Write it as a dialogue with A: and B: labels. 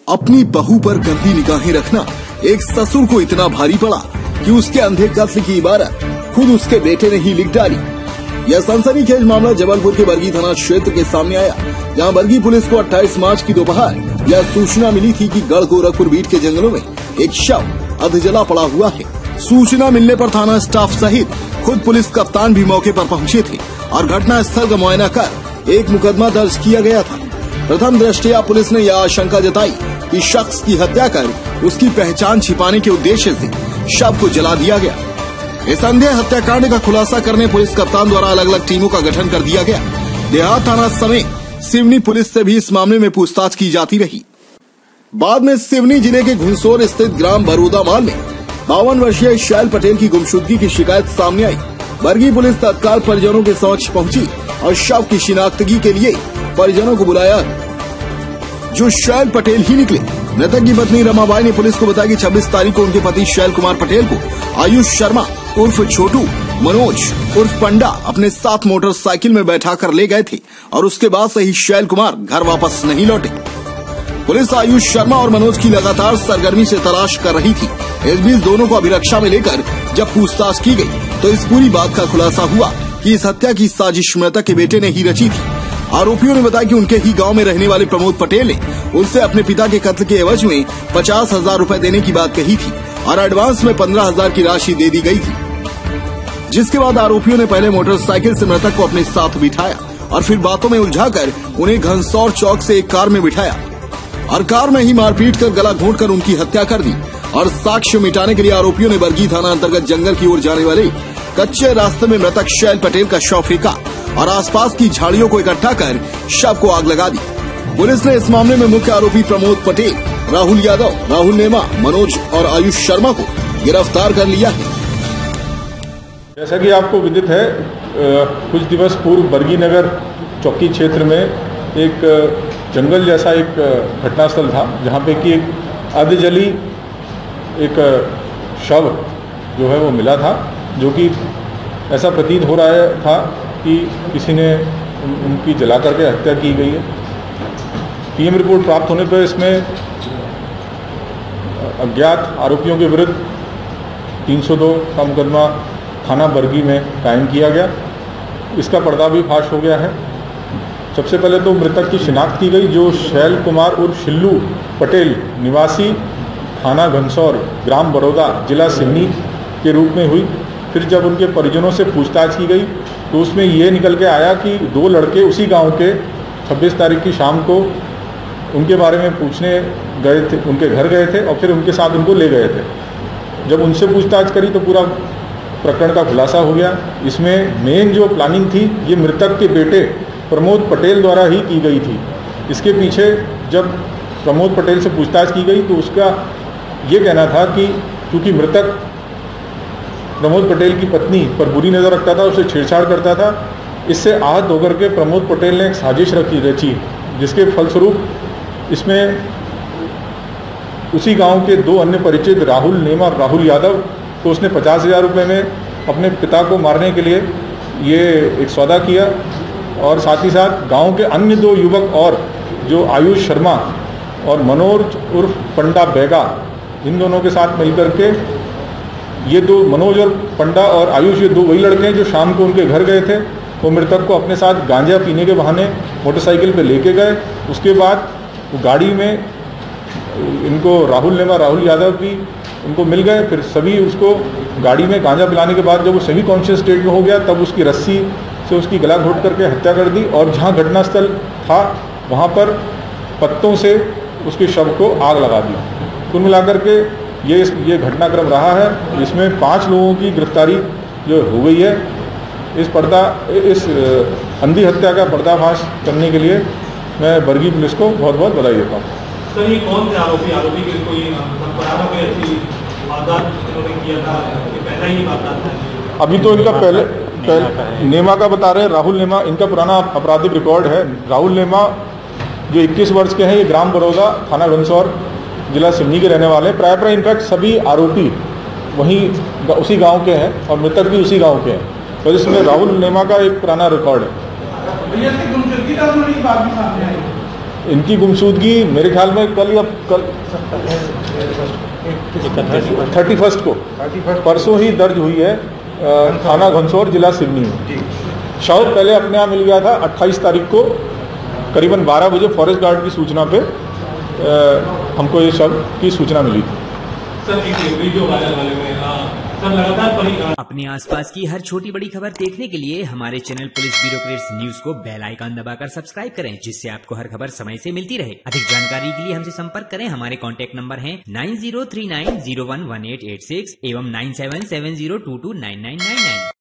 A: अपनी बहू पर गंदी निगाहें रखना एक ससुर को इतना भारी पड़ा कि उसके अंधे कत्ल की इबारत खुद उसके बेटे ने ही लिख डाली। यह सनसनीखेज मामला जबलपुर के बरगी थाना क्षेत्र के सामने आया, जहां बरगी पुलिस को 28 मार्च की दोपहर यह सूचना मिली थी कि गढ़ गोरखपुर बीट के जंगलों में एक शव अधजला पड़ा हुआ है। सूचना मिलने पर थाना स्टाफ सहित खुद पुलिस कप्तान भी मौके पर पहुंचे थे और घटना स्थल का मुआयना कर एक मुकदमा दर्ज किया गया था। प्रथम दृष्टया पुलिस ने यह आशंका जताई कि शख्स की हत्या कर उसकी पहचान छिपाने के उद्देश्य से शव को जला दिया गया। इस अंधे हत्याकांड का खुलासा करने पुलिस कप्तान द्वारा अलग अलग टीमों का गठन कर दिया गया। देहात थाना समेत सिवनी पुलिस से भी इस मामले में पूछताछ की जाती रही। बाद में सिवनी जिले के घुंसोर स्थित ग्राम बरोदा माल में 52 वर्षीय शैल पटेल की गुमशुदगी की शिकायत सामने आई। बरगी पुलिस तत्काल परिजनों के समक्ष पहुंची और शव की शिनाख्तगी के लिए परिजनों को बुलाया, जो शैल पटेल ही निकले। मृतक की पत्नी रमाबाई ने पुलिस को बताया कि 26 तारीख को उनके पति शैल कुमार पटेल को आयुष शर्मा उर्फ छोटू, मनोज उर्फ पंडा अपने साथ मोटरसाइकिल में बैठाकर ले गए थे और उसके बाद से ही शैल कुमार घर वापस नहीं लौटे। पुलिस आयुष शर्मा और मनोज की लगातार सरगर्मी से तलाश कर रही थी। इस बीच दोनों को अभिरक्षा में लेकर जब पूछताछ की गई तो इस पूरी बात का खुलासा हुआ कि इस हत्या की साजिश मृतक के बेटे ने ही रची थी। आरोपियों ने बताया कि उनके ही गांव में रहने वाले प्रमोद पटेल ने उनसे अपने पिता के कत्ल के एवज में 50,000 रुपए देने की बात कही थी और एडवांस में 15,000 की राशि दे दी गई थी। जिसके बाद आरोपियों ने पहले मोटरसाइकिल से मृतक को अपने साथ बिठाया और फिर बातों में उलझाकर उन्हें घनसौर चौक से एक कार में बिठाया और कार में ही मारपीट कर गला घोंटकर उनकी हत्या कर दी। और साक्ष्य मिटाने के लिए आरोपियों ने बरगी थाना अंतर्गत जंगल की ओर जाने वाले कच्चे रास्ते में मृतक शैल पटेल का शव फेंका और आसपास की झाड़ियों को इकट्ठा कर शव को आग लगा दी। पुलिस ने इस मामले में मुख्य आरोपी प्रमोद पटेल, राहुल यादव, राहुल नेमा, मनोज और आयुष शर्मा को गिरफ्तार कर लिया है।
B: जैसा कि आपको विदित है, कुछ दिवस पूर्व बरगी नगर चौकी क्षेत्र में एक जंगल जैसा एक घटनास्थल था, जहां पे कि एक अर्धजली एक शव जो है वो मिला था, जो कि ऐसा प्रतीत हो रहा था कि किसी ने उनकी जला करके हत्या की गई है। पीएम रिपोर्ट प्राप्त होने पर इसमें अज्ञात आरोपियों के विरुद्ध 302 का मुकदमा थाना बरगी में कायम किया गया। इसका पर्दा भी फाश हो गया है। सबसे पहले तो मृतक की शिनाख्त की गई, जो शैल कुमार उर्फ शिल्लू पटेल निवासी थाना घनसौर, ग्राम बरोदा, जिला सिवनी के रूप में हुई। फिर जब उनके परिजनों से पूछताछ की गई तो उसमें ये निकल के आया कि 2 लड़के उसी गांव के 26 तारीख की शाम को उनके बारे में पूछने गए थे, उनके घर गए थे और फिर उनके साथ उनको ले गए थे। जब उनसे पूछताछ करी तो पूरा प्रकरण का खुलासा हो गया। इसमें मेन जो प्लानिंग थी ये मृतक के बेटे प्रमोद पटेल द्वारा ही की गई थी। इसके पीछे जब प्रमोद पटेल से पूछताछ की गई तो उसका ये कहना था कि क्योंकि मृतक प्रमोद पटेल की पत्नी पर बुरी नज़र रखता था, उसे छेड़छाड़ करता था, इससे आहत होकर के प्रमोद पटेल ने एक साजिश रची, जिसके फलस्वरूप इसमें उसी गांव के 2 अन्य परिचित राहुल नेमा और राहुल यादव को उसने 50,000 रुपये में अपने पिता को मारने के लिए ये एक सौदा किया। और साथ ही साथ गांव के अन्य 2 युवक और जो आयुष शर्मा और मनोज उर्फ पंडा बैगा, इन दोनों के साथ मिलकर के ये 2 मनोज और पंडा और आयुष, ये 2 वही लड़के हैं जो शाम को उनके घर गए थे। वो मृतक को अपने साथ गांजा पीने के बहाने मोटरसाइकिल पे लेके गए। उसके बाद वो गाड़ी में इनको राहुल नेमा, राहुल यादव भी उनको मिल गए। फिर सभी उसको गाड़ी में गांजा पिलाने के बाद जब वो सेमी कॉन्शियस स्टेट में हो गया तब उसकी रस्सी से उसकी गला घोंट करके हत्या कर दी और जहाँ घटनास्थल था वहाँ पर पत्तों से उसके शव को आग लगा दी। कुल मिलाकर के ये घटनाक्रम रहा है। इसमें 5 लोगों की गिरफ्तारी जो हो गई है। इस अंधी हत्या का पर्दाफाश करने के लिए मैं बरगी पुलिस को बहुत बहुत बधाई देता हूँ।
C: सर, ये कौन थे आरोपी के कोई ऐसी वारदात किया था कि पहला ही वारदात था?
B: अभी तो इनका पहले नेमा का बता रहे हैं, राहुल नेमा, इनका पुराना आपराधिक रिकॉर्ड है। राहुल नेमा जो 21 वर्ष के हैं, ये ग्राम बरोदा, थाना घनसौर, जिला सिवनी के रहने वाले हैं। प्राय इनफैक्ट सभी आरोपी वहीं उसी गांव के हैं और मृतक भी उसी गांव के हैं। और इसमें राहुल नेमा का एक पुराना रिकॉर्ड है। इनकी गुमशुदगी मेरे ख्याल में कल 31 को परसों ही दर्ज हुई है थाना घनसौर जिला सिवनी में। शव पहले अपने यहाँ मिल गया था 28 तारीख को करीबन 12 बजे फॉरेस्ट गार्ड की सूचना पे हमको ये शव की सूचना मिली थी।
D: अपने आसपास की हर छोटी बड़ी खबर देखने के लिए हमारे channel police bureau creates news को बेल आइकन दबाकर सब्सक्राइब करें, जिससे आपको हर खबर समय से मिलती रहे। अधिक जानकारी के लिए हमसे संपर्क करें। हमारे कॉन्टैक्ट नंबर हैं 9039011886 एवं 9770229999।